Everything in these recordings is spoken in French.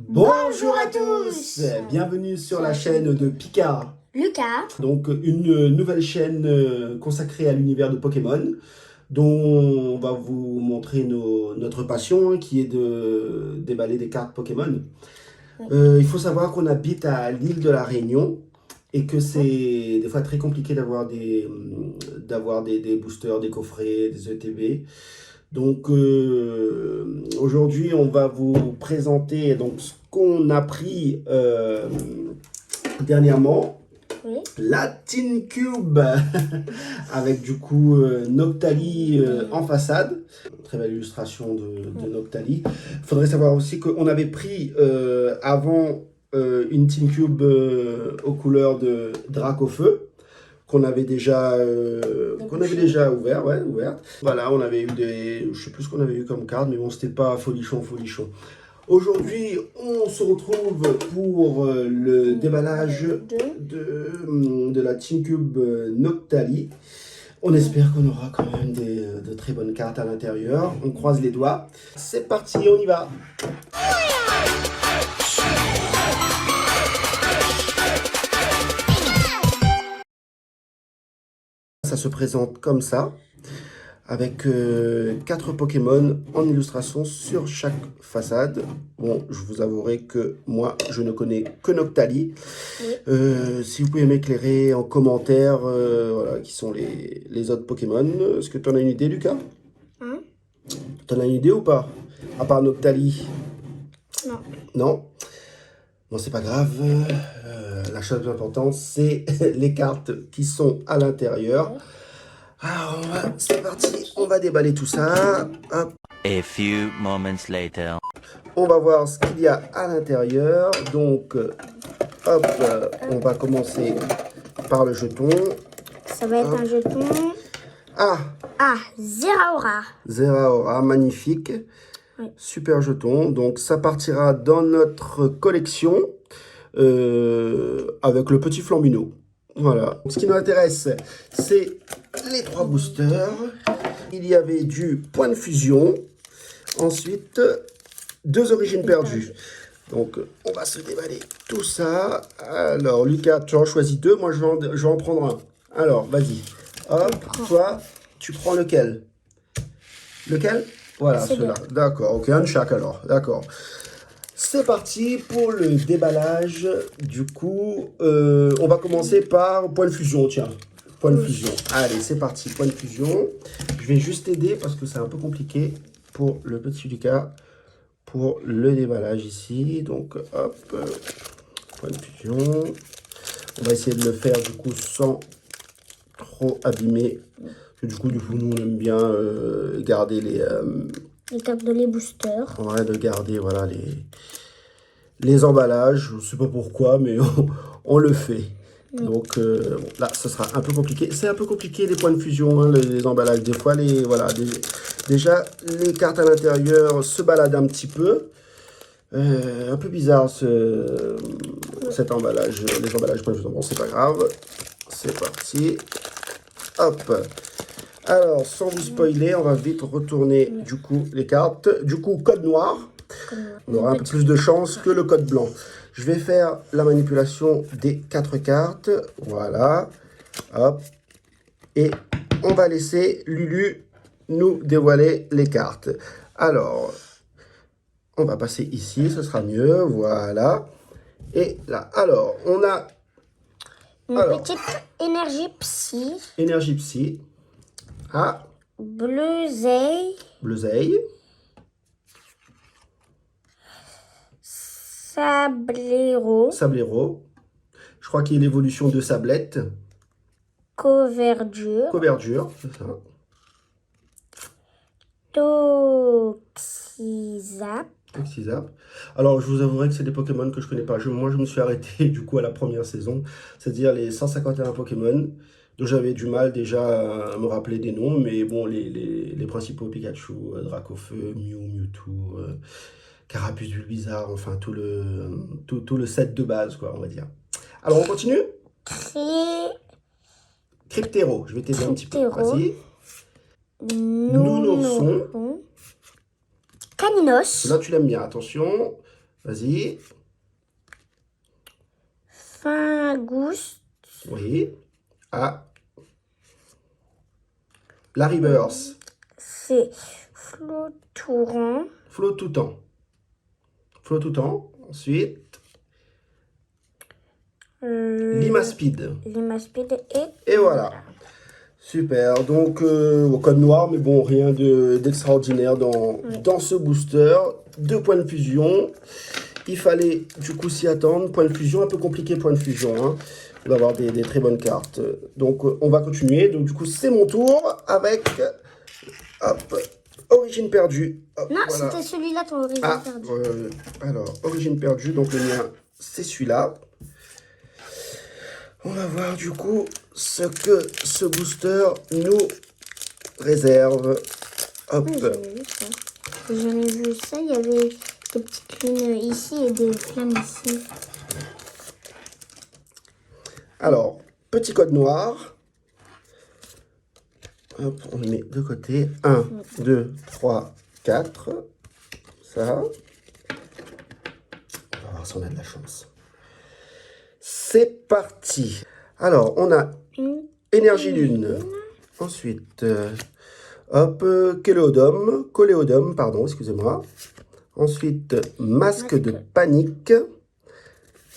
Bonjour à tous, bienvenue sur la chaîne de Pika, Lucas, donc une nouvelle chaîne consacrée à l'univers de Pokémon, dont on va vous montrer notre passion qui est de déballer des cartes Pokémon. Il faut savoir qu'on habite à l'île de la Réunion et que c'est des fois très compliqué d'avoir des boosters, des coffrets, des ETB. Donc aujourd'hui, on va vous présenter donc, ce qu'on a pris dernièrement. oui. La Tin Cube avec du coup Noctali en façade. Très belle illustration de Noctali. Il faudrait savoir aussi qu'on avait pris avant une Tin Cube aux couleurs de Dracofeu qu'on avait déjà ouverte. Voilà, on avait eu je sais plus ce qu'on avait eu comme carte, mais bon, c'était pas folichon. Aujourd'hui, on se retrouve pour le déballage de la Tin Cube Noctali. On espère qu'on aura quand même de très bonnes cartes à l'intérieur. On croise les doigts. C'est parti, on y va. Ça se présente comme ça, avec 4 Pokémon en illustration sur chaque façade. Bon, je vous avouerai que moi, je ne connais que Noctali. Oui. Si vous pouvez m'éclairer en commentaire, voilà, qui sont les autres Pokémon. Est-ce que tu en as une idée, Lucas? Hein? Tu en as une idée ou pas? À part Noctali? Non. Non? Bon, c'est pas grave. La chose importante, c'est les cartes qui sont à l'intérieur. Alors, c'est parti, on va déballer tout ça. Hop. A few moments later. On va voir ce qu'il y a à l'intérieur. Donc, hop, on va commencer par le jeton. Ça va être un jeton. Ah, Zeraora. Zeraora, magnifique. Oui. Super jeton. Donc, ça partira dans notre collection avec le petit Flambino. Voilà. Ce qui nous intéresse, c'est les 3 boosters. Il y avait du point de fusion. Ensuite, 2 origines perdues. Donc, on va se déballer tout ça. Alors, Lucas, tu en choisis 2. Moi, je vais en prendre un. Alors, vas-y. Hop, toi, tu prends lequel? Lequel? Voilà, celui-là. D'accord, ok, un de chaque alors. D'accord. C'est parti pour le déballage. Du coup, on va commencer par point de fusion, tiens. Point de fusion. Allez, c'est parti, point de fusion. Je vais juste t'aider parce que c'est un peu compliqué pour le petit Lucas, pour le déballage ici. Donc, hop, point de fusion. On va essayer de le faire du coup sans trop abîmer. Du coup, nous, on aime bien garder les cartes de les boosters. Ouais, de garder voilà, les emballages. Je ne sais pas pourquoi, mais on le fait. Oui. Donc bon, là, ce sera un peu compliqué. C'est un peu compliqué les points de fusion, hein, les emballages. Des fois, déjà, les cartes à l'intérieur se baladent un petit peu. Un peu bizarre cet emballage, les emballages points de fusion. Bon, c'est pas grave. C'est parti. Hop. Alors, sans vous spoiler, on va vite retourner du coup les cartes. Du coup, code noir. On aura un peu plus de chance que le code blanc. Je vais faire la manipulation des 4 cartes. Voilà. Hop. Et on va laisser Lulu nous dévoiler les cartes. Alors, on va passer ici, ce sera mieux. Voilà. Et là, alors, on a... Une petite énergie psy. Énergie psy. Ah. Bleuseille. Sablero. Je crois qu'il y a l'évolution de Sablette. Couverture, c'est ça. Toxizap. Alors, je vous avouerai que c'est des Pokémon que je connais pas. Moi, je me suis arrêté du coup à la première saison, c'est-à-dire les 151 Pokémon, dont j'avais du mal déjà à me rappeler des noms, mais bon, les principaux Pikachu, Dracofeu, Mewtwo, Carapuce Bulbizarre, enfin tout le set de base, quoi, on va dire. Alors, on continue? Cryptero, je vais t'aider un petit peu. Vas-y. Nounourson. Caninos. Là, tu l'aimes bien, attention. Vas-y. Fingouste. Oui. Ah. La reverse. C'est Flotouran. Flotoutant. Flotoutant. Ensuite. Limaspide. Limaspide Et voilà. Super. Donc, au code noir, mais bon, rien d'extraordinaire dans ce booster. 2 points de fusion. Il fallait du coup s'y attendre. Point de fusion, un peu compliqué, point de fusion. Hein. On va avoir des très bonnes cartes. Donc, on va continuer. Donc, du coup, c'est mon tour avec... Hop, origine perdue. Hop, Non, voilà. c'était celui-là ton origine perdue. Alors, origine perdue, donc le mien, c'est celui-là. On va voir du coup ce que ce booster nous réserve. Hop. Oui, j'en ai vu ça. J'en ai vu ça, il y avait des petites lunes ici et des flammes ici. Alors, petit code noir. Hop, on le met de côté. 1, 2, 3, 4. Ça. On va voir si on a de la chance. C'est parti. Alors, on a énergie lune. Ensuite, hop, coléodome, pardon, excusez-moi. Ensuite, masque de panique.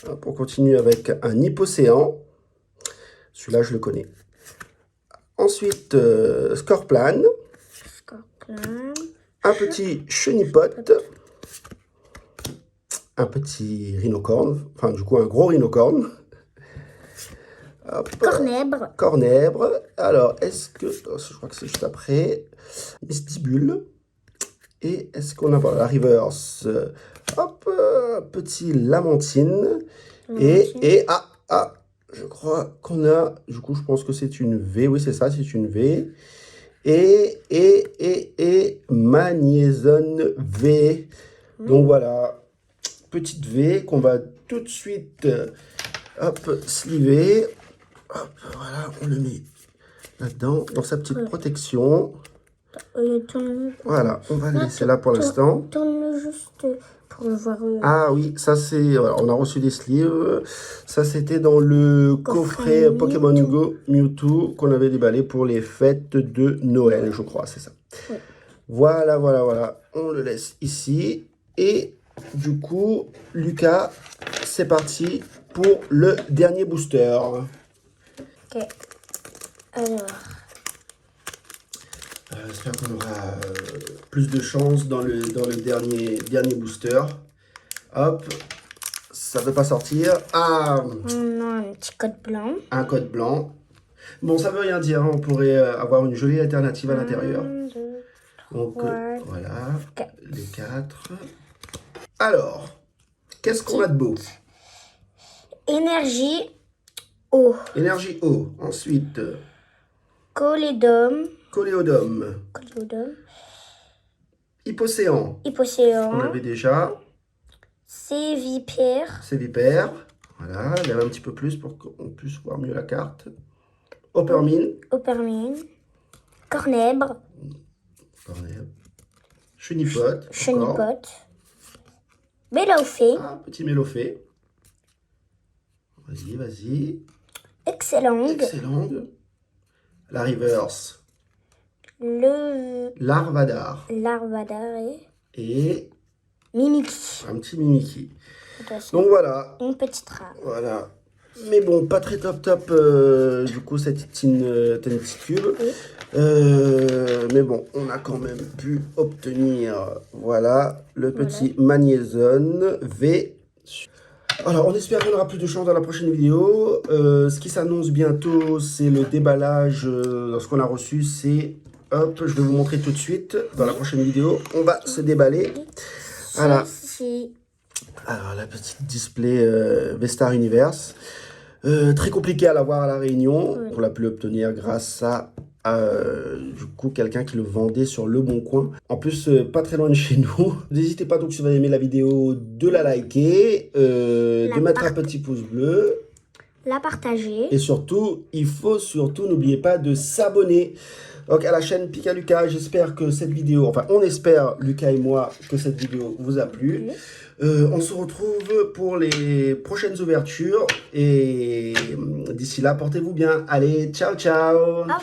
Hop, on continue avec un hypocéan. Celui-là, je le connais. Ensuite, Scorplan. Un petit chenipote. Un petit rhinocorne. Enfin, du coup, un gros rhinocorne. Hop. Cornèbre. Cornèbre. Alors, est-ce que... je crois que c'est juste après. Mystibule. Et est-ce qu'on a la reverse? Hop. Petit Lamentine. Et je crois qu'on a... Du coup, je pense que c'est une V. Oui, c'est ça, c'est une V. Et Magnézone V. Donc, voilà. Petite V qu'on va tout de suite... hop, sliver. Hop, voilà, on le met là-dedans, dans sa petite protection. Voilà, on va le laisser là pour l'instant. Tourne-le juste pour le voir. Ah oui, ça c'est... Voilà, on a reçu des sleeves. Ça c'était dans le coffret Pokémon Go Mewtwo qu'on avait déballé pour les fêtes de Noël, je crois, c'est ça. Oui. Voilà. On le laisse ici. Et du coup, Lucas, c'est parti pour le dernier booster. Ok. Alors. J'espère qu'on aura plus de chance dans le dernier booster. Hop. Ça ne veut pas sortir. Ah, On a un petit code blanc. un code blanc. Bon, ça veut rien dire. Hein. On pourrait avoir une jolie alternative à l'intérieur. 1, 2, Donc, 3, voilà. 4. Les 4. Alors, qu'est-ce qu'on a de beau? Énergie. Eau. Énergie eau. Ensuite, Coléodome. coléodome. Hypocéan. On Hypocéan. avait déjà. Sévipère. Sévipère. Voilà, lève un petit peu plus pour qu'on puisse voir mieux la carte. Oppermine. Opermine. Cornèbre. Chenipote. Chenipote. Bélaufée. Ah, petit mélophée. Vas-y. Excellente. Excellente. La reverse. Le Larvadar. Larvadar Et Mimiki. un petit Mimiki. Attention. Donc voilà. Une petite rare. Voilà. Mais bon, pas très top. Du coup, cette Tentacube. Oui. Mais bon, on a quand même pu obtenir, voilà, le petit Magnézone V. Alors, on espère qu'on aura plus de chance dans la prochaine vidéo. Ce qui s'annonce bientôt, c'est le déballage. Ce qu'on a reçu, c'est... Hop, je vais vous montrer tout de suite. Dans la prochaine vidéo, on va se déballer. Voilà. Ceci. Alors, la petite display Vestar Universe. Très compliqué à l'avoir à La Réunion. Oui. On l'a pu l'obtenir grâce à du coup quelqu'un qui le vendait sur Le Bon Coin. En plus, pas très loin de chez nous. N'hésitez pas donc si vous avez aimé la vidéo de la liker, de mettre un petit pouce bleu. La partager. Et surtout, il faut surtout n'oubliez pas de s'abonner. Donc à la chaîne Pika Lucas, j'espère que cette vidéo, enfin on espère, Lucas et moi, que cette vidéo vous a plu. On se retrouve pour les prochaines ouvertures et d'ici là, portez-vous bien. Allez, ciao ciao. Au revoir.